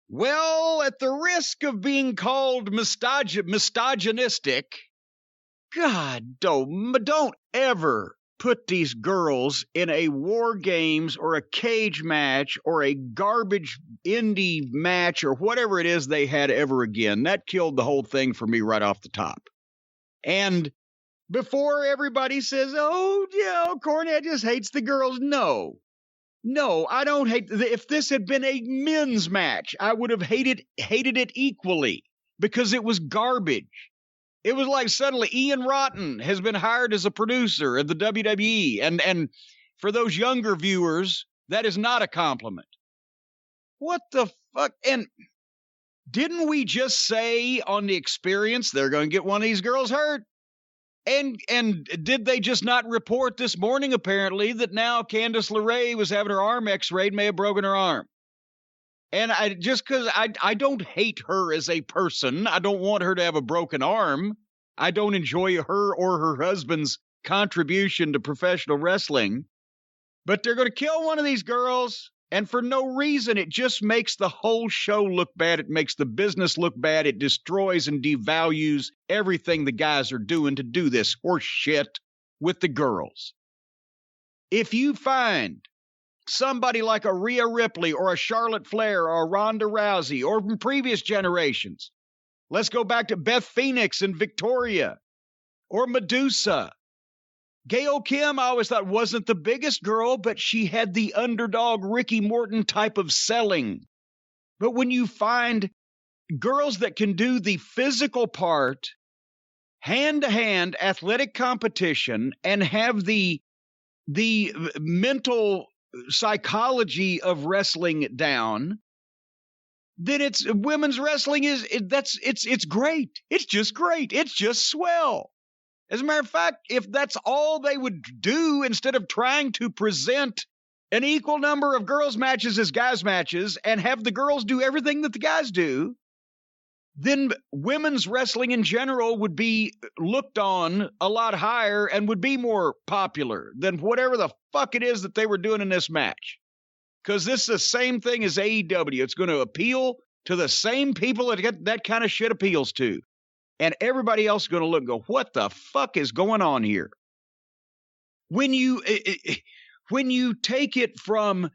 Well, at the risk of being called misogynistic, God, don't ever put these girls in a War Games or a cage match or a garbage indie match or whatever it is they had ever again. That killed the whole thing for me right off the top. And before everybody says, oh, Cornette just hates the girls. No, I don't hate. If this had been a men's match, I would have hated it equally because it was garbage. It was like suddenly Ian Rotten has been hired as a producer of the WWE. And for those younger viewers, that is not a compliment. What the fuck? And didn't we just say on the experience they're going to get one of these girls hurt? And did they just not report this morning, apparently, that now Candice LeRae was having her arm x-rayed, may have broken her arm? And just because I don't hate her as a person, I don't want her to have a broken arm. I don't enjoy her or her husband's contribution to professional wrestling. But they're going to kill one of these girls, and for no reason. It just makes the whole show look bad. It makes the business look bad. It destroys and devalues everything the guys are doing to do this horse shit with the girls. If you find somebody like a Rhea Ripley or a Charlotte Flair or a Ronda Rousey or from previous generations, let's go back to Beth Phoenix and Victoria or Medusa. Gail Kim, I always thought, wasn't the biggest girl, but she had the underdog Ricky Morton type of selling. But when you find girls that can do the physical part, hand-to-hand athletic competition, and have the mental psychology of wrestling down, then it's women's wrestling it's great. It's just great. It's just swell. As a matter of fact, if that's all they would do instead of trying to present an equal number of girls' matches as guys' matches and have the girls do everything that the guys do, then women's wrestling in general would be looked on a lot higher and would be more popular than whatever the fuck it is that they were doing in this match. Because this is the same thing as AEW. It's going to appeal to the same people that kind of shit appeals to. And everybody else is going to look and go, what the fuck is going on here? When you take it from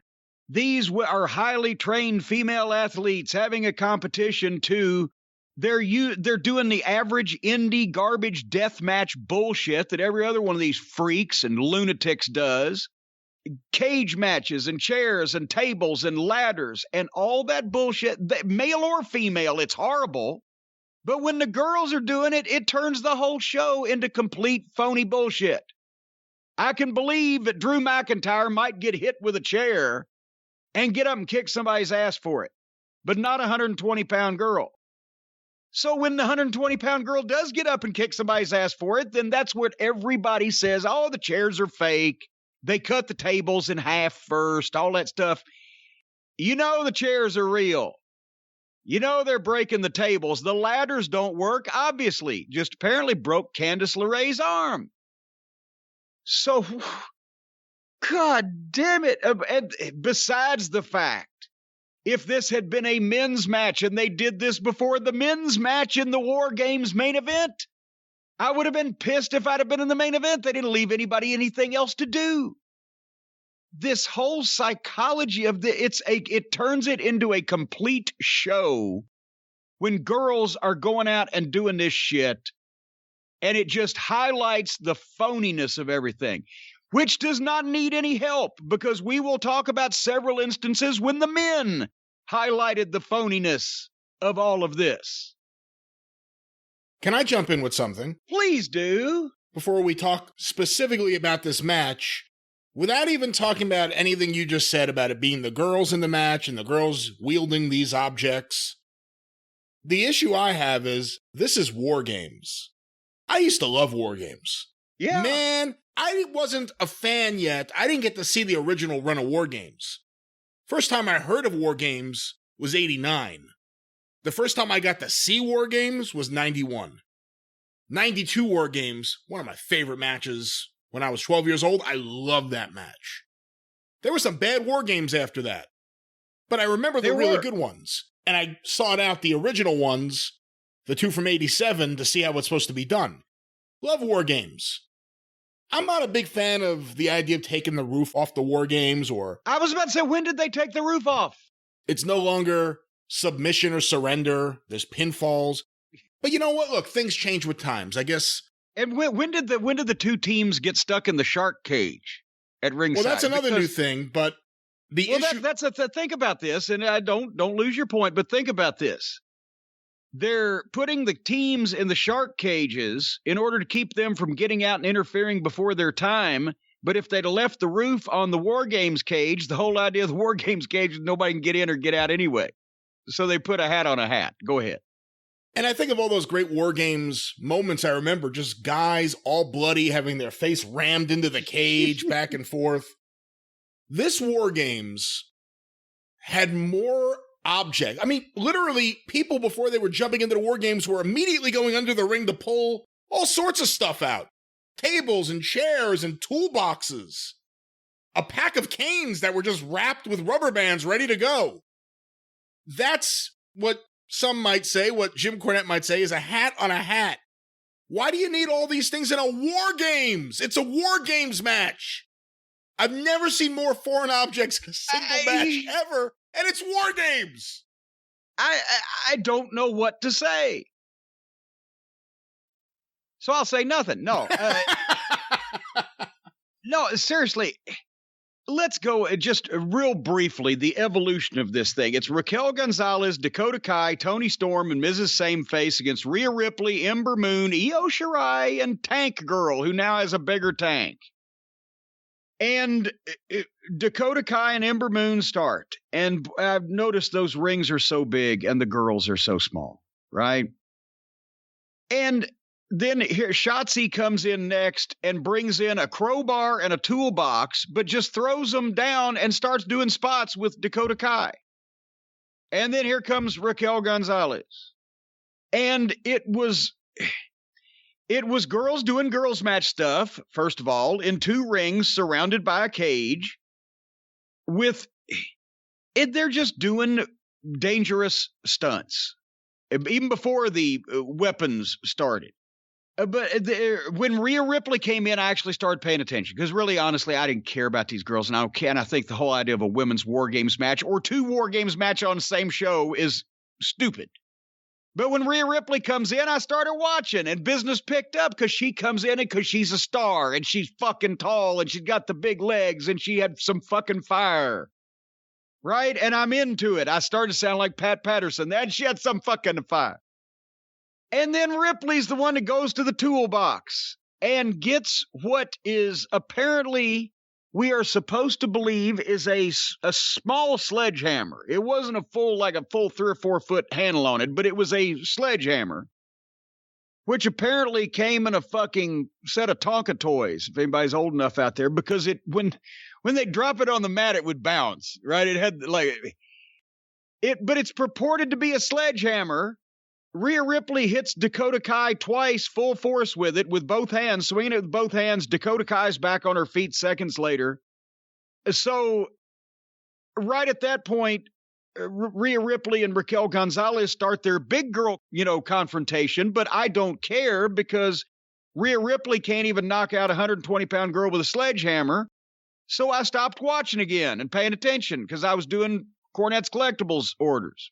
these are highly trained female athletes having a competition to they're doing the average indie garbage death match bullshit that every other one of these freaks and lunatics does. Cage matches and chairs and tables and ladders and all that bullshit, male or female, it's horrible. But when the girls are doing it, it turns the whole show into complete phony bullshit. I can believe that Drew McIntyre might get hit with a chair and get up and kick somebody's ass for it, but not a 120-pound girl. So when the 120-pound girl does get up and kick somebody's ass for it, then that's what everybody says. Oh, the chairs are fake. They cut the tables in half first, all that stuff. You know the chairs are real. You know they're breaking the tables. The ladders don't work, obviously. Just apparently broke Candice LeRae's arm. So, God damn it. And besides the fact, if this had been a men's match and they did this before the men's match in the War Games main event, I would have been pissed if I'd have been in the main event. They didn't leave anybody anything else to do. This whole psychology of it turns it into a complete show when girls are going out and doing this shit, and it just highlights the phoniness of everything, which does not need any help, because we will talk about several instances when the men highlighted the phoniness of all of this. Can I jump in with something? Please do. Before we talk specifically about this match, without even talking about anything you just said about it being the girls in the match and the girls wielding these objects, the issue I have is this is War Games. I used to love War Games. Yeah. Man, I wasn't a fan yet. I didn't get to see the original run of War Games. First time I heard of War Games was 89. The first time I got to see War Games was 91. 92 War Games, one of my favorite matches. When I was 12 years old, I loved that match. There were some bad War Games after that, but I remember the really good ones. and I sought out the original ones, the two from 87, to see how it's supposed to be done. Love War Games. I'm not a big fan of the idea of taking the roof off the War Games, or... I was about to say, when did they take the roof off? It's no longer submission or surrender. There's pinfalls. But you know what? Look, things change with times, I guess. And when did the two teams get stuck in the shark cage at ringside? Well, that's another new thing, but the issue... Think about this, and I don't lose your point, but think about this. They're putting the teams in the shark cages in order to keep them from getting out and interfering before their time. But if they'd have left the roof on the War Games cage, the whole idea of the War Games cage is nobody can get in or get out anyway. So they put a hat on a hat. Go ahead. And I think of all those great War Games moments I remember, just guys all bloody having their face rammed into the cage back and forth. This War Games had more object. I mean, literally, people before they were jumping into the War Games were immediately going under the ring to pull all sorts of stuff out. Tables and chairs and toolboxes. A pack of canes that were just wrapped with rubber bands ready to go. That's what some might say, what Jim Cornette might say, is a hat on a hat. Why do you need all these things in a War Games? It's a War Games match. I've never seen more foreign objects in a single match ever. And it's War Games. I don't know what to say. So I'll say nothing. No. No, seriously. Let's go just real briefly, the evolution of this thing. It's Raquel Gonzalez, Dakota Kai, Toni Storm, and Mrs. Sameface against Rhea Ripley, Ember Moon, Io Shirai, and Tank Girl, who now has a bigger tank. And Dakota Kai and Ember Moon start. And I've noticed those rings are so big and the girls are so small, right? And then here Shotzi comes in next and brings in a crowbar and a toolbox, but just throws them down and starts doing spots with Dakota Kai. And then here comes Raquel Gonzalez. And it was girls doing girls match stuff, first of all, in two rings surrounded by a cage. They're just doing dangerous stunts, even before the weapons started. But when Rhea Ripley came in, I actually started paying attention because really, honestly, I didn't care about these girls. And I think the whole idea of a women's War Games match or two War Games match on the same show is stupid. But when Rhea Ripley comes in, I started watching, and business picked up because she comes in and because she's a star, and she's fucking tall, and she's got the big legs, and she had some fucking fire. Right? And I'm into it. I started to sound like Pat Patterson. Then she had some fucking fire. And then Ripley's the one that goes to the toolbox and gets what is apparently, we are supposed to believe, is a small sledgehammer. It wasn't a full 3 or 4 foot handle on it, but it was a sledgehammer, which apparently came in a fucking set of Tonka toys, if anybody's old enough out there, because when they drop it on the mat, it would bounce, right? It had but it's purported to be a sledgehammer. Rhea Ripley hits Dakota Kai twice, full force with it, with both hands, swinging it with both hands. Dakota Kai's back on her feet seconds later. So, right at that point, Rhea Ripley and Raquel Gonzalez start their big girl, confrontation, but I don't care because Rhea Ripley can't even knock out a 120-pound girl with a sledgehammer. So I stopped watching again and paying attention because I was doing Cornette's Collectibles orders.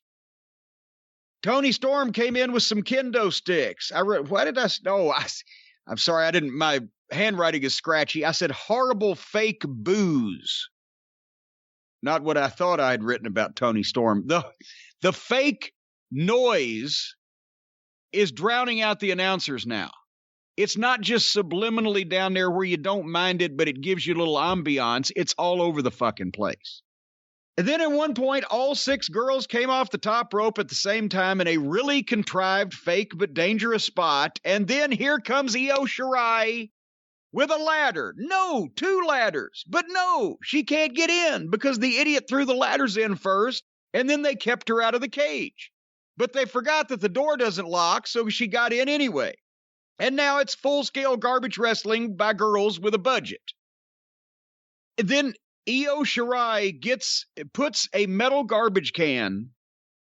Toni Storm came in with some kendo sticks. I'm sorry, my handwriting is scratchy. I said horrible fake booze. Not what I thought I had written about Toni Storm. The fake noise is drowning out the announcers now. It's not just subliminally down there where you don't mind it, but it gives you a little ambiance. It's all over the fucking place. And then at one point, all 6 girls came off the top rope at the same time in a really contrived, fake, but dangerous spot. And then here comes Io Shirai with a ladder. No, 2 ladders. But no, she can't get in because the idiot threw the ladders in first, and then they kept her out of the cage. But they forgot that the door doesn't lock, so she got in anyway. And now it's full-scale garbage wrestling by girls with a budget. And then Io Shirai puts a metal garbage can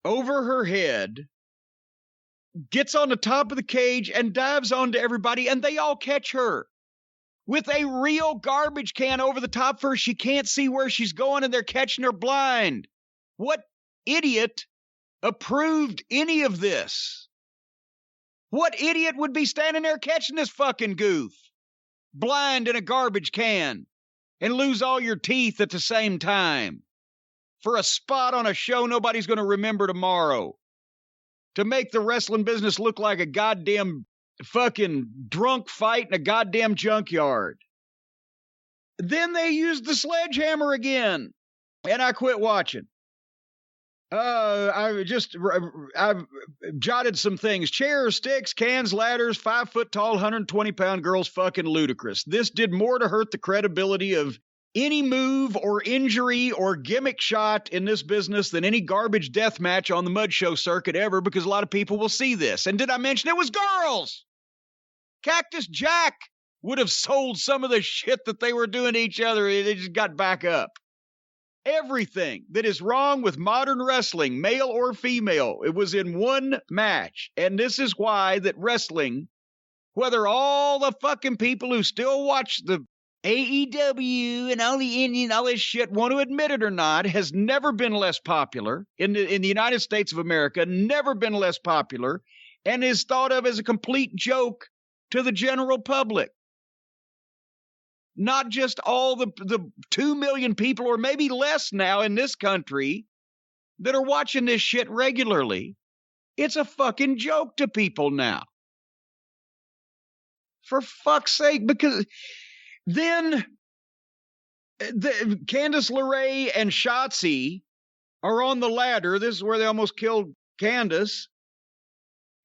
over her head, gets on the top of the cage and dives onto everybody, and they all catch her with a real garbage can over the top of her. She can't see where she's going, and they're catching her blind. What idiot approved any of this? What idiot would be standing there catching this fucking goof? Blind in a garbage can and lose all your teeth at the same time for a spot on a show nobody's going to remember tomorrow, to make the wrestling business look like a goddamn fucking drunk fight in a goddamn junkyard. Then they used the sledgehammer again, and I quit watching. I've jotted some things. Chairs, sticks, cans, ladders, 5 foot tall, 120-pound girls, fucking ludicrous. This did more to hurt the credibility of any move or injury or gimmick shot in this business than any garbage death match on the mud show circuit ever, because a lot of people will see this. And did I mention it was girls? Cactus Jack would have sold some of the shit that they were doing to each other. They just got back up. Everything that is wrong with modern wrestling, male or female, it was in one match. And this is why that wrestling, whether all the fucking people who still watch the AEW and all the Indian, all this shit want to admit it or not, has never been less popular in the United States of America, never been less popular, and is thought of as a complete joke to the general public. Not just all the 2 million people, or maybe less now in this country, that are watching this shit regularly. It's a fucking joke to people now. For fuck's sake, because then Candice LeRae and Shotzi are on the ladder. This is where they almost killed Candice.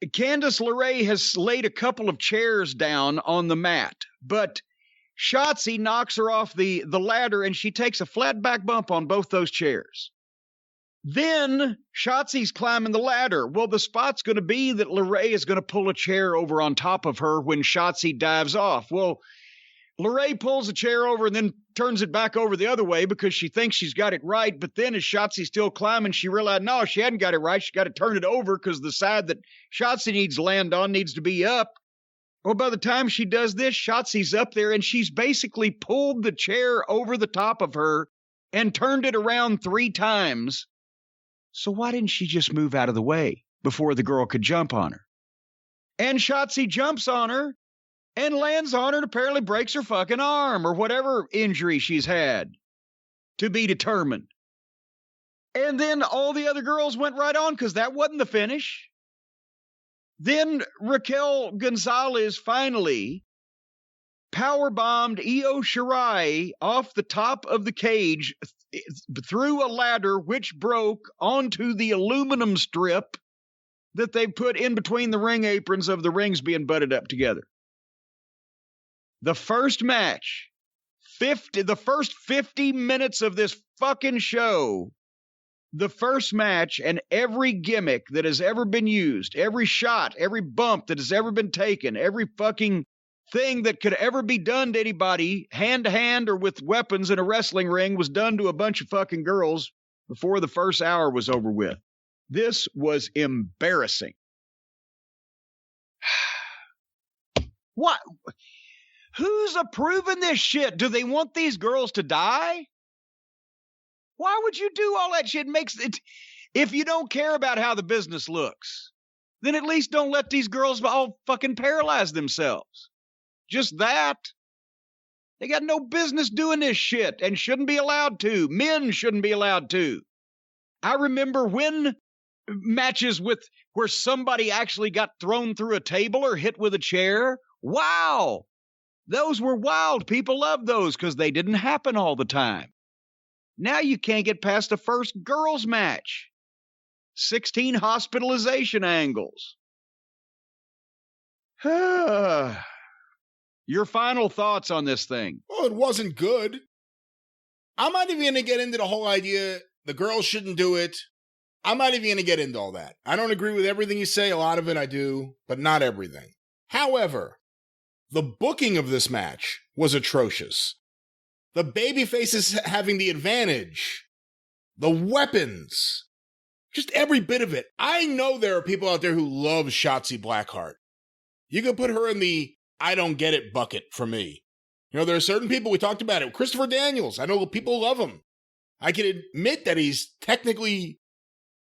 Candice LeRae has laid a couple of chairs down on the mat, but Shotzi knocks her off the ladder, and she takes a flat back bump on both those chairs. Then Shotzi's climbing the ladder. Well, the spot's going to be that LeRae is going to pull a chair over on top of her when Shotzi dives off. Well, LeRae pulls a chair over and then turns it back over the other way because she thinks she's got it right. But then as Shotzi's still climbing, she realized, no, she hadn't got it right. She got to turn it over because the side that Shotzi needs to land on needs to be up. Well, by the time she does this, Shotzi's up there, and she's basically pulled the chair over the top of her and turned it around 3 times. So why didn't she just move out of the way before the girl could jump on her? And Shotzi jumps on her and lands on her and apparently breaks her fucking arm or whatever injury she's had, to be determined. And then all the other girls went right on because that wasn't the finish. Then Raquel Gonzalez finally powerbombed Io Shirai off the top of the cage through a ladder, which broke onto the aluminum strip that they put in between the ring aprons of the rings being butted up together. The first match, the first 50 minutes of this fucking show, the first match, and every gimmick that has ever been used, every shot, every bump that has ever been taken, every fucking thing that could ever be done to anybody, hand to hand or with weapons in a wrestling ring, was done to a bunch of fucking girls before the first hour was over with. This was embarrassing. What? Who's approving this shit? Do they want these girls to die? Why would you do all that shit? If you don't care about how the business looks, then at least don't let these girls all fucking paralyze themselves. Just that. They got no business doing this shit and shouldn't be allowed to. Men shouldn't be allowed to. I remember when matches where somebody actually got thrown through a table or hit with a chair. Wow. Those were wild. People loved those because they didn't happen all the time. Now you can't get past the first girls' match. 16 hospitalization angles. Your final thoughts on this thing? Well, it wasn't good. I'm not even going to get into the whole idea the girls shouldn't do it. I'm not even going to get into all that. I don't agree with everything you say. A lot of it I do, but not everything. However, the booking of this match was atrocious. The babyfaces having the advantage. The weapons. Just every bit of it. I know there are people out there who love Shotzi Blackheart. You can put her in the I don't get it bucket for me. You know, there are certain people, we talked about it. Christopher Daniels, I know people love him. I can admit that he's technically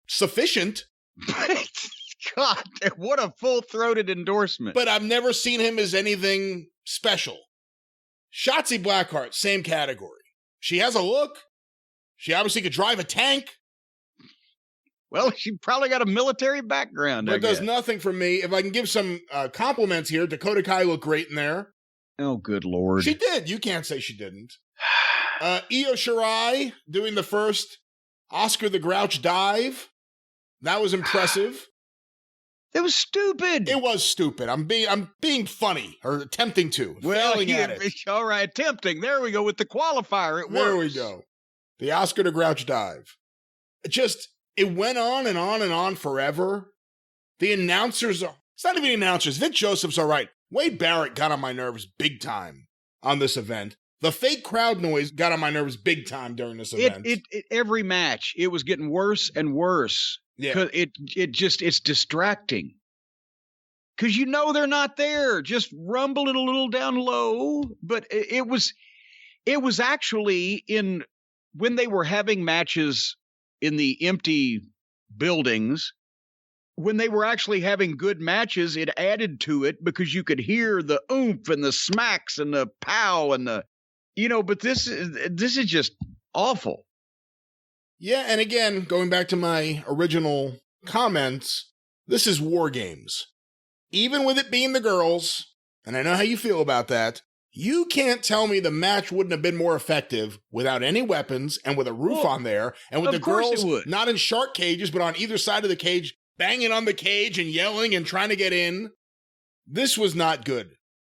sufficient. God, what a full-throated endorsement. But I've never seen him as anything special. Shotzi Blackheart, same category. She has a look. She obviously could drive a tank. Well, she probably got a military background, But does nothing for me. If I can give some compliments here, Dakota Kai looked great in there. Oh, good Lord. She did. You can't say she didn't. Io Shirai doing the first Oscar the Grouch dive. That was impressive. It was stupid. It was stupid. I'm being funny, or attempting to. Well, failing at it. All right, attempting. There we go with the qualifier. It works. There we go. The Oscar the Grouch dive. It went on and on and on forever. The announcers it's not even announcers. Vic Joseph's all right. Wade Barrett got on my nerves big time on this event. The fake crowd noise got on my nerves big time during this event. Every match, it was getting worse and worse. Yeah. It's distracting. Because you know they're not there, just rumbling a little down low. But it was actually when they were having matches in the empty buildings, when they were actually having good matches, it added to it because you could hear the oomph and the smacks and the pow and the, but this is just awful. Yeah, and again, going back to my original comments, this is WarGames. Even with it being the girls, and I know how you feel about that, you can't tell me the match wouldn't have been more effective without any weapons and with a roof on there, and with the girls not in shark cages, but on either side of the cage, banging on the cage and yelling and trying to get in. This was not good.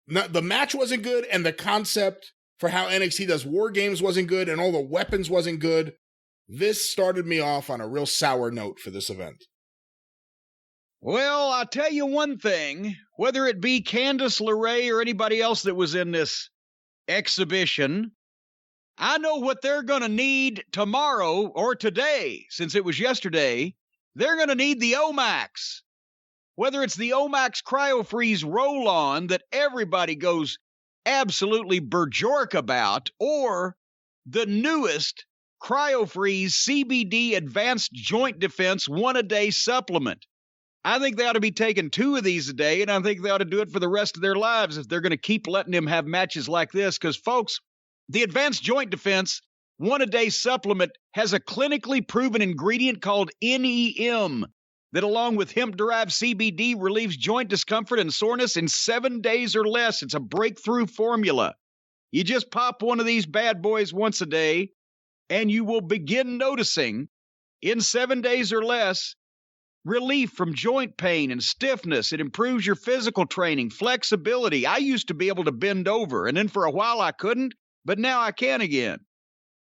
The match wasn't good, and the concept for how NXT does WarGames wasn't good, and all the weapons wasn't good. This started me off on a real sour note for this event. Well, I'll tell you one thing, whether it be Candice LeRae or anybody else that was in this exhibition, I know what they're going to need tomorrow or today, since it was yesterday. They're going to need the Omax. Whether it's the Omax CryoFreeze roll-on that everybody goes absolutely berjork about, or the newest CryoFreeze CBD Advanced Joint Defense 1-a-day supplement. I think they ought to be taking 2 of these a day, and I think they ought to do it for the rest of their lives if they're going to keep letting them have matches like this. Because, folks, the Advanced Joint Defense 1-a-day supplement has a clinically proven ingredient called NEM that, along with hemp-derived CBD, relieves joint discomfort and soreness in 7 days or less. It's a breakthrough formula. You just pop one of these bad boys once a day, and you will begin noticing, in 7 days or less, relief from joint pain and stiffness. It improves your physical training, flexibility. I used to be able to bend over, and then for a while I couldn't, but now I can again.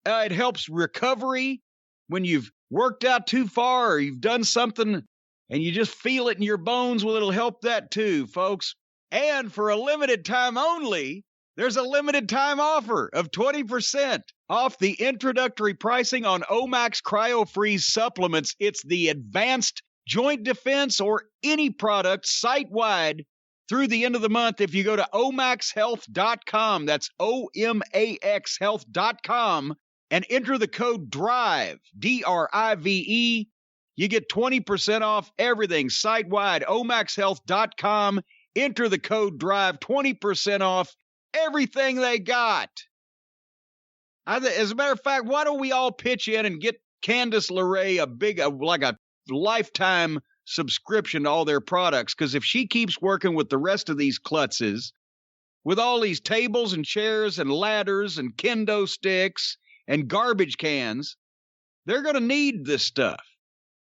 It helps recovery when you've worked out too far or you've done something and you just feel it in your bones. Well, it'll help that too, folks. And for a limited time only, there's a limited time offer of 20% off the introductory pricing on Omax CryoFreeze supplements. It's the Advanced Joint Defense or any product site-wide through the end of the month. If you go to omaxhealth.com, that's OMAX health.com, and enter the code DRIVE, DRIVE, you get 20% off everything site-wide. omaxhealth.com, enter the code DRIVE, 20% off everything they got. As a matter of fact, why don't we all pitch in and get Candice LeRae a lifetime subscription to all their products? Because if she keeps working with the rest of these klutzes, with all these tables and chairs and ladders and kendo sticks and garbage cans, they're going to need this stuff.